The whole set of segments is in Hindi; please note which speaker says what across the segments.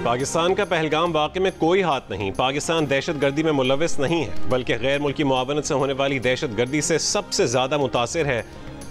Speaker 1: पाकिस्तान का पहलगाम वाक़े में कोई हाथ नहीं। पाकिस्तान दहशत गर्दी में मुलविस नहीं है, बल्कि गैर मुल्की मुआवनत से होने वाली दहशत गर्दी से सबसे ज़्यादा मुतासिर है।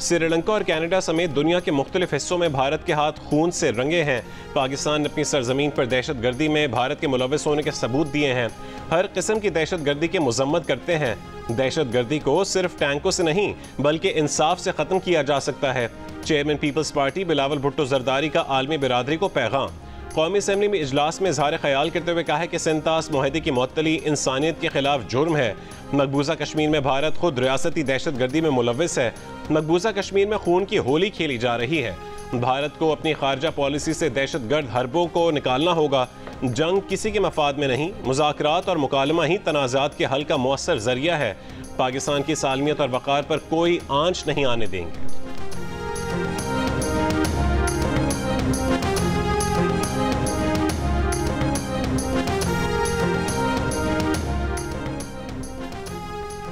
Speaker 1: श्रीलंका और कनाडा समेत दुनिया के मुख्तलिफ हिस्सों में भारत के हाथ खून से रंगे हैं। पाकिस्तान ने अपनी सरजमीन पर दहशत गर्दी में भारत के मुलविस होने के सबूत दिए हैं। हर किस्म की दहशत गर्दी की मजम्मत करते हैं। दहशत गर्दी को सिर्फ टैंकों से नहीं बल्कि इंसाफ से ख़त्म किया जा सकता है। Chairman people's party Bilawal Bhutto Zardari का आलमी बिरादरी को पैगाम। कौमी असम्बली में इजलास में इज़हार ख्याल करते हुए कहा है कि सिंतास मुआहदे की मुअत्तली इंसानियत के खिलाफ जुर्म है। मकबूजा कश्मीर में भारत खुद रियासती दहशत गर्दी में मुलविस है। मकबूजा कश्मीर में खून की होली खेली जा रही है। भारत को अपनी खारजा पॉलिसी से दहशत गर्द हरबों को निकालना होगा। जंग किसी के मफाद में नहीं, मुज़ाकरात और मुकालमा ही तनाज़ात के हल का मौसर जरिया है। पाकिस्तान की सालमियत और वक़ार पर कोई आंच नहीं आने देंगे।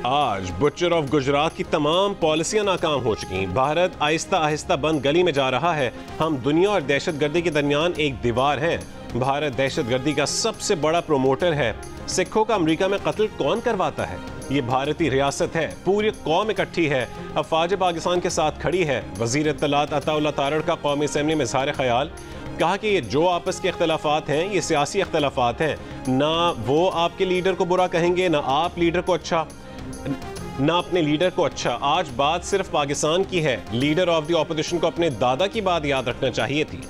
Speaker 1: आज बुचर ऑफ गुजरात की तमाम पॉलिसियां नाकाम हो चुकी। भारत आहिस्ता आहिस्ता बंद गली में जा रहा है। हम दुनिया और दहशत गर्दी के दरमियान एक दीवार हैं। भारत दहशत गर्दी का सबसे बड़ा प्रोमोटर है। सिखों का अमेरिका में कत्ल कौन करवाता है? ये भारतीय रियासत है। पूरी कौम इकट्ठी है, अफवाज पाकिस्तान के साथ खड़ी है। वजीर इत्तलात अताउल्लाह तारड़ का कौमी असम्बली में इज़हार ख्याल। कहा कि ये जो आपस के इख्तलाफात हैं ये सियासी इख्तलाफात हैं। ना वो आपके लीडर को बुरा कहेंगे, ना आप लीडर को अच्छा, ना अपने लीडर को अच्छा। आज बात सिर्फ पाकिस्तान की है। लीडर ऑफ द ऑपोजिशन को अपने दादा की बात याद रखना चाहिए थी।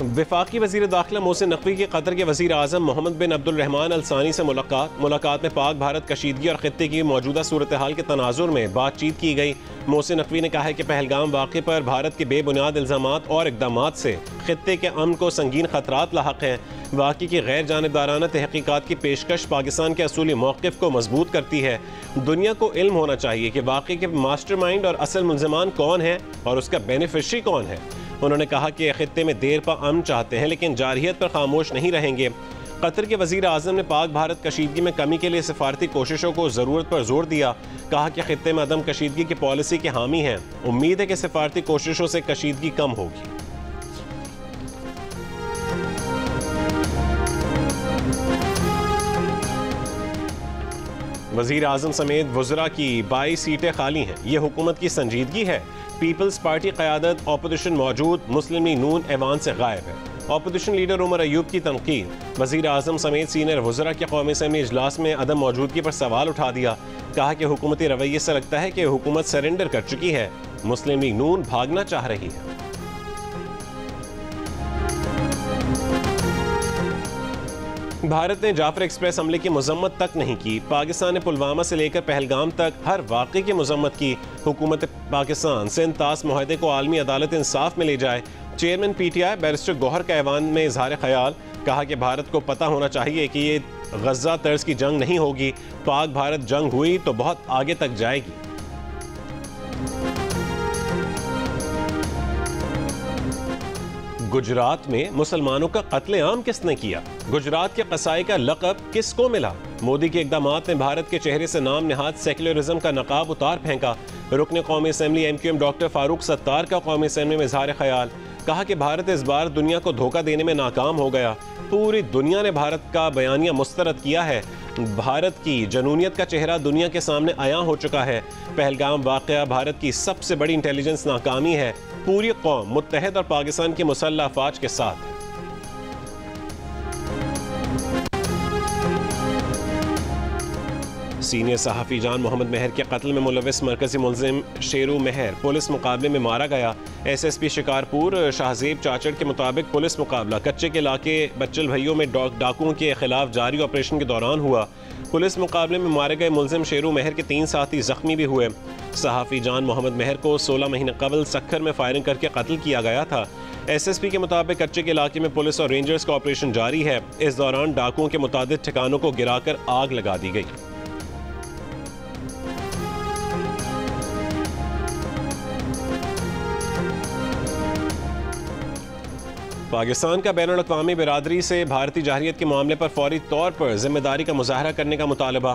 Speaker 1: वफाकी वज़ीर दाखिला मोहसिन नकवी की कतर के वज़ीर आज़म मोहम्मद बिन अब्दुल रहमान अल सानी से मुलाकात में पाक भारत कशीदगी और खित्ते की मौजूदा सूरत हाल के तनाजुर में बातचीत की गई। मोहसिन नकवी ने कहा है कि पहलगाम वाक़े पर भारत के बेबुनियाद इल्ज़ामात और इक़दामात से खित्ते के अमन को संगीन खतरात लाहक हैं। वाक़े की गैर जानिबदाराना तहक़ीक़ात की पेशकश पाकिस्तान के असूली मौक़िफ़ को मजबूत करती है। दुनिया को इल्म होना चाहिए कि वाक़े के मास्टरमाइंड और असल मुल्ज़िमान कौन है और उसका बेनिफिशरी कौन है। उन्होंने कहा कि खित्ते में देर पा अमन चाहते हैं लेकिन जारहियत पर खामोश नहीं रहेंगे। कतर के वज़ीर आज़म ने पाक भारत कशीदगी में कमी के लिए सिफारती कोशिशों को ज़रूरत पर जोर दिया। कहा कि खित्ते में अदम कशीदगी की पॉलिसी के हामी हैं। उम्मीद है कि सिफारती कोशिशों से कशीदगी कम होगी। वज़ीर आज़म समेत वज़रा की 22 सीटें खाली हैं। ये हुकूमत की संजीदगी है। पीपल्स पार्टी क़यादत ऑपोजिशन मौजूद, मुस्लिम लीग नून ऐवान से गायब है। ऑपोजिशन लीडर उमर अयूब की तनकीद। वज़ीर आज़म समेत सीनियर वज़रा के कौमी असम्बली इजलास में अदम मौजूदगी पर सवाल उठा दिया। कहा कि हुकूमती रवैये से लगता है कि हुकूमत सरेंडर कर चुकी है। मुस्लिम लीग नून भागना चाह रही है। भारत ने जाफर एक्सप्रेस हमले की मजम्मत तक नहीं की। पाकिस्तान ने पुलवामा से लेकर पहलगाम तक हर वाक़े की मजम्मत की। हुकूमत पाकिस्तान सिंतास मुआहदे को आलमी अदालत इंसाफ में ले जाए। चेयरमैन PTI बैरिस्टर गौहर का ऐवान में इज़हार ख्याल। कहा कि भारत को पता होना चाहिए कि ये गज़ा तर्ज की जंग नहीं होगी। पाक भारत जंग हुई तो बहुत आगे तक जाएगी। गुजरात में मुसलमानों का कत्लेआम किसने किया? गुजरात के कसाई का लक़ब किसको मिला? मोदी के इक़दामात ने भारत के चेहरे से नाम निहाद सेक्युलरिज्म का नकाब उतार फेंका। रुकन कौमी assembly MQM doctor Farooq Sattar का कौमी असम्बली में इज़हार ख्याल। कहा कि भारत इस बार दुनिया को धोखा देने में नाकाम हो गया। पूरी दुनिया ने भारत का बयानिया मुस्तरद किया है। भारत की जनूनियत का चेहरा दुनिया के सामने आया हो चुका है। पहलगाम वाक़या भारत की सबसे बड़ी इंटेलिजेंस नाकामी है। पूरी कौम मुत्तहद और पाकिस्तान की मुसल्लह अफवाज के साथ है। सीनियर सहाफ़ी जान मोहम्मद महर के कत्ल में मुलविस मरकजी मुल्ज़िम शेरू महर पुलिस मुकाबले में मारा गया। SSP शिकारपुर शाहजेब चाचड़ के मुताबिक पुलिस मुकाबला कच्चे के इलाके बच्चल भैयों में डाकुओं के खिलाफ जारी ऑपरेशन के दौरान हुआ। पुलिस मुकाबले में मारे गए मुल्ज़िम शेरू महर के 3 साथी जख्मी भी हुए। सहाफ़ी जान मोहम्मद महर को 16 महीने कबल सक्खर में फायरिंग करके कत्ल किया गया था। SSP के मुताबिक कच्चे के इलाके में पुलिस और रेंजर्स का ऑपरेशन जारी है। इस दौरान डाकुओं के मुतादिद ठिकानों को गिराकर आग लगा दी गई। पाकिस्तान का बैनुल अक़वामी बिरादरी से भारतीय जारहियत के मामले पर फौरी तौर पर जिम्मेदारी का मुजाहरा करने का मुतालबा।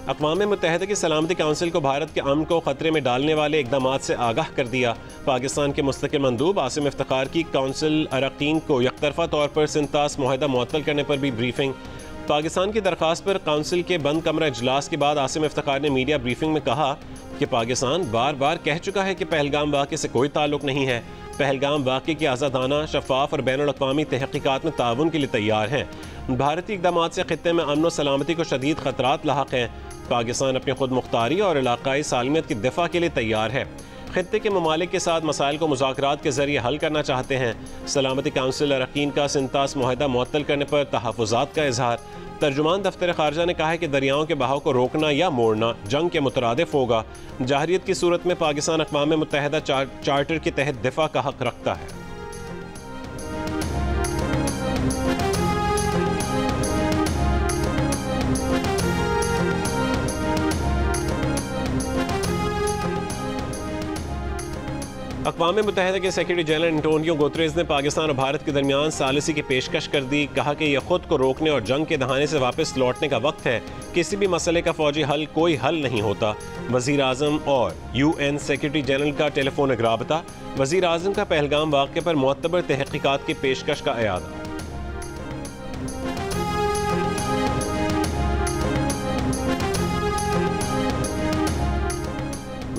Speaker 1: अक़वाम मुत्तहिदा की सलामती काउंसिल को भारत के अमन को ख़तरे में डालने वाले इक़दामात से आगाह कर दिया। पाकिस्तान के मुस्तक़िल मंदूब आसिम इफ्तिखार की काउंसिल अरकान को यकतरफ़ा तौर पर सिंतास मुआहदा मुअत्तल करने पर भी ब्रीफिंग। पाकिस्तान की दरख्वास्त पर काउंसिल के बंद कमरा इजलास के बाद आसिम इफ्तिखार ने मीडिया ब्रीफिंग में कहा कि पाकिस्तान बार बार कह चुका है कि पहलगाम वाक़े से कोई ताल्लुक़ नहीं है। पहलगाम वाक़े की आज़ादाना, शफ़ाफ और बैनुल-अक़वामी तहक़ीक़ात में ताउन के लिए तैयार हैं। भारतीय इक़दामात से ख़ित्ते में अमन व सलामती को शदीद ख़तरात लाहक़ हैं। पाकिस्तान अपनी खुद मुख्तारी और इलाक़ाई सालमियत की दिफ़ा के लिए तैयार है। ख़ित्ते के ममालिक के साथ मसाइल को मुज़ाकरात के ज़रिए हल करना चाहते हैं। सलामती काउंसिल अरकान का सिंतास मुआहदा मुअत्तल करने पर तहफ़्फ़ुज़ात का इज़हार। तर्जुमान दफ्तर ख़ारजा ने कहा है कि दरियाओं के बहाव को रोकना या मोड़ना जंग के मुतरादिफ होगा। जाहरियत की सूरत में पाकिस्तान अक़वाम मुत्तहिदा चार्टर के तहत दिफ़ा का हक़ रखता है। अक़वाम मुत्तहिदा के सेक्रेटरी जनरल एंटोनियो गुतरेज़ ने पाकिस्तान और भारत के दरमियान सालिसी की पेशकश कर दी। कहा कि यह खुद को रोकने और जंग के दहाने से वापस लौटने का वक्त है। किसी भी मसले का फौजी हल कोई हल नहीं होता। वज़ीर आज़म और UN सेक्रेटरी जनरल का टेलीफोनिक राबता। वज़ीर आज़म का पहलगाम वाक़े पर मुअत्तबर तहक़ीक़ात की पेशकश का एआदा।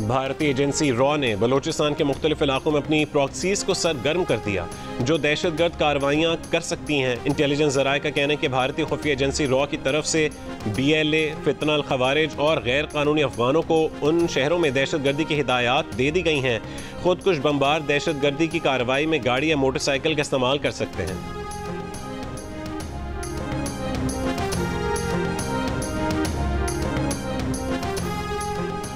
Speaker 1: भारतीय एजेंसी रॉ ने बलोचिस्तान के मुख्तलिफ इलाकों में अपनी प्रॉक्सीज को सरगर्म कर दिया जो दहशतगर्द कार्रवाइयाँ कर सकती हैं। इंटेलिजेंस ज़राए का कहना है कि भारतीय खुफिया एजेंसी रॉ की तरफ से BLA, फितना अल खवारिज और गैर कानूनी अफगानों को उन शहरों में दहशतगर्दी की हिदायत दे दी गई हैं। खुदकुश बमबार दहशतगर्दी की कार्रवाई में गाड़ी या मोटरसाइकिल का इस्तेमाल कर सकते हैं।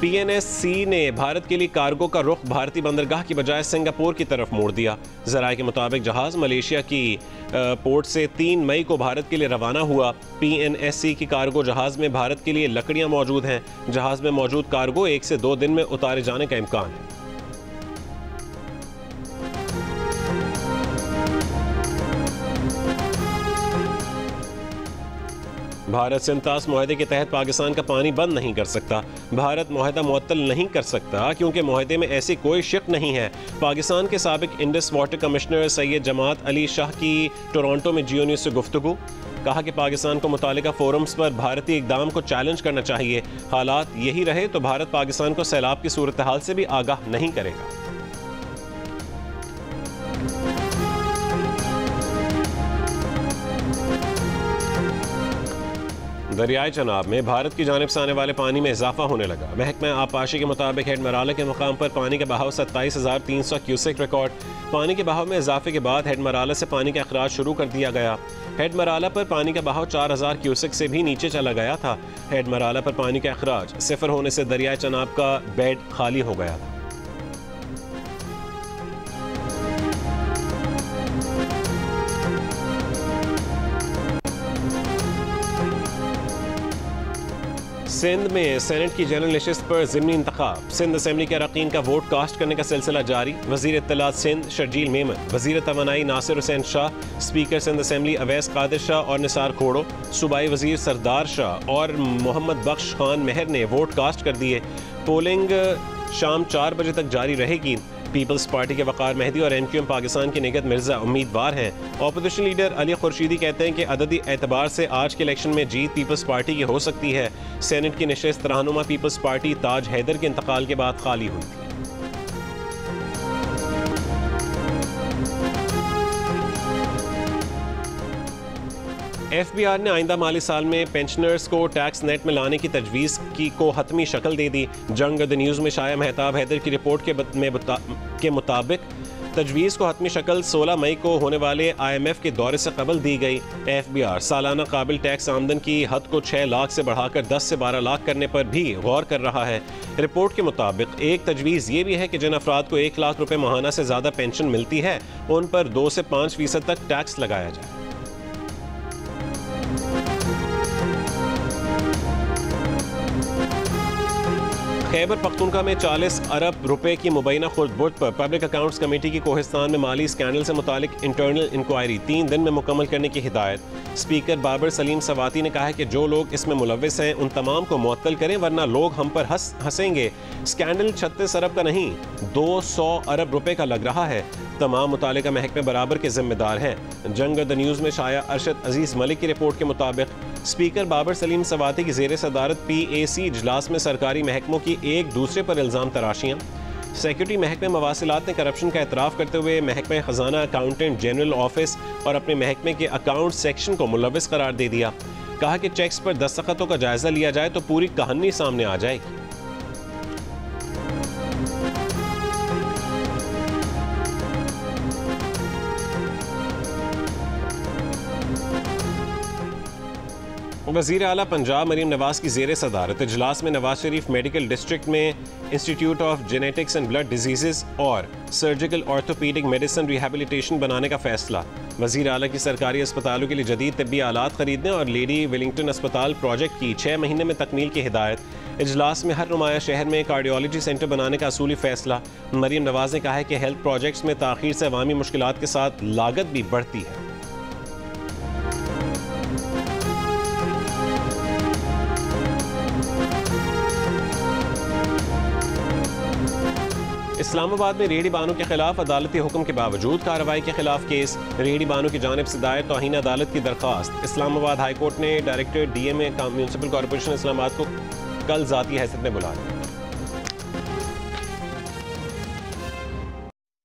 Speaker 1: PNSC ने भारत के लिए कार्गो का रुख भारतीय बंदरगाह की बजाय सिंगापुर की तरफ मोड़ दिया। ज़राए के मुताबिक जहाज़ मलेशिया की पोर्ट से 3 मई को भारत के लिए रवाना हुआ। PNSC की कार्गो जहाज़ में भारत के लिए लकड़ियां मौजूद हैं। जहाज़ में मौजूद कार्गो 1 से 2 दिन में उतारे जाने का इम्कान है। भारत सिंतास मुआहदे के तहत पाकिस्तान का पानी बंद नहीं कर सकता। भारत मुआहदा मुअत्तल नहीं कर सकता क्योंकि मुआहदे में ऐसी कोई शिक नहीं है। पाकिस्तान के साबिक इंडस वाटर कमिश्नर सैयद जमात अली शाह की टोरंटो में जियो न्यूज़ से गुफ्तगू। कहा कि पाकिस्तान को मुतालिका फोरम्स पर भारतीय इक़दाम को चैलेंज करना चाहिए। हालात यही रहे तो भारत पाकिस्तान को सैलाब की सूरत हाल से भी आगाह नहीं करेगा। दरियाई चनाब में भारत की जानिब से आने वाले पानी में इजाफा होने लगा। महकमा आबपाशी के मुताबिक हेड मराला के मुकाम पर पानी का बहाव 27,300 क्यूसेक रिकॉर्ड। पानी के बहाव में इजाफे के बाद हेड मराला से पानी का अखराज शुरू कर दिया गया। हेड मराला पर पानी का बहाव 4,000 क्यूसेक से भी नीचे चला गया था। हेड मराला पर पानी का अखराज 0 होने से दरियाई चनाब का बेड खाली हो गया था। सिंध में सेनेट की जनरल नशिस्त पर ज़िमनी इंतखाब। सिंध असेंबली के अरकान का वोट कास्ट करने का सिलसिला जारी। वज़ीर इत्तलात सिंध शर्जील मेमन, वज़ीर तवानाई नासिर हुसैन शाह, स्पीकर सिंध असेंबली अवैस कादिर शाह और निसार खोड़ो, सूबाई वज़ीर सरदार शाह और मोहम्मद बख्श खान मेहर ने वोट कास्ट कर दिए। पोलिंग शाम 4 बजे तक जारी रहेगी। पीपल्स पार्टी के वक़ार मेहदी और MQM पाकिस्तान के निगत मिर्ज़ा उम्मीदवार हैं। ऑपोजिशन लीडर अली खुर्शीदी कहते हैं कि अददी एतबार से आज के इलेक्शन में जीत पीपल्स पार्टी की हो सकती है। सेनेट की नशिस्त रहनुमा पीपल्स पार्टी ताज हैदर के इंतकाल के बाद खाली हुई थी। FBI ने आइंदा माली साल में पेंशनर्स को टैक्स नेट में लाने की तजवीज़ को हतमी शक्ल दे दी। जंग द न्यूज़ में शाया मेहताब हैदर की रिपोर्ट के मुताबिक तजवीज़ को हतमी शक्ल 16 मई को होने वाले IMF के दौरे से कबल दी गई। FBI सालाना काबिल टैक्स आमदन की हद को 6 लाख से बढ़ाकर 10 से 12 लाख करने पर भी गौर कर रहा है। रिपोर्ट के मुताबिक एक तजवीज़ ये भी है कि जिन अफराद को 1 लाख रुपये माहाना से ज़्यादा पेंशन मिलती है उन पर 2 से 5% तक टैक्स लगाया जाए। खैबर पख्तूनख्वा में 40 अरब रुपए की मुबैना खुर्द-बुर्द पर पब्लिक अकाउंट्स कमेटी की कोहिस्तान में माली स्कैंडल से मुतालिक इंटरनल इंक्वायरी 3 दिन में मुकम्मल करने की हिदायत। स्पीकर बाबर सलीम सवाती ने कहा है कि जो लोग इसमें मुलव्विस हैं उन तमाम को मुअत्तल करें, वरना लोग हम पर हंसेंगे। स्कैंडल 36 अरब का नहीं 200 अरब रुपए का लग रहा है। तमाम मुतालिका महकमे बराबर के जिम्मेदार हैं। जंग द न्यूज़ में शाया अरशद अजीज मलिक की रिपोर्ट के मुताबिक स्पीकर बाबर सलीम सवाती की ज़ेर सदारत PAC इजलास में सरकारी महकमों की एक दूसरे पर इल्ज़ाम तराशियाँ। सेक्रेटरी महकमे मवासिलात ने करप्शन का एतराफ़ करते हुए महकमे खजाना अकाउंटेंट जनरल ऑफिस और अपने महकमे के अकाउंट सेक्शन को मुलव्विस करार दे दिया। कहा कि चेक्स पर दस्तखतों का जायजा लिया जाए तो पूरी कहानी सामने आ जाएगी। वज़ीर आला पंजाब मरीम नवाज की ज़ेर सदारत इजलास में नवाज शरीफ मेडिकल डिस्ट्रिक्ट में institute of genetics and blood disease और सर्जिकल ऑर्थोपीडिक मेडिसिन रिहेबिलिटेशन बनाने का फैसला। वज़ीर आला की सरकारी अस्पतालों के लिए जदीद तब्बी आलात खरीदने और लेडी विलिंगटन अस्पताल प्रोजेक्ट की 6 महीने में तकमील की हिदायत। इजलास में हर नुमाया शहर में कार्डियोलॉजी सेंटर बनाने का असूली फैसला। मरीम नवाज ने कहा है कि हेल्थ प्रोजेक्ट्स में ताख़ीर से अवामी मुश्किलात के साथ लागत भी बढ़ती है। इस्लामाबाद में रेहड़ी बानों के खिलाफ अदालती हुक्म के बावजूद कार्रवाई के खिलाफ केस। रेहड़ी बानों की जानिब से दायर तौहीन अदालत की दरख्वास्त। इस्लामाबाद हाई कोर्ट ने director DMA municipal corporation Islamabad को कल ज़ाती हैसियत में बुलाया।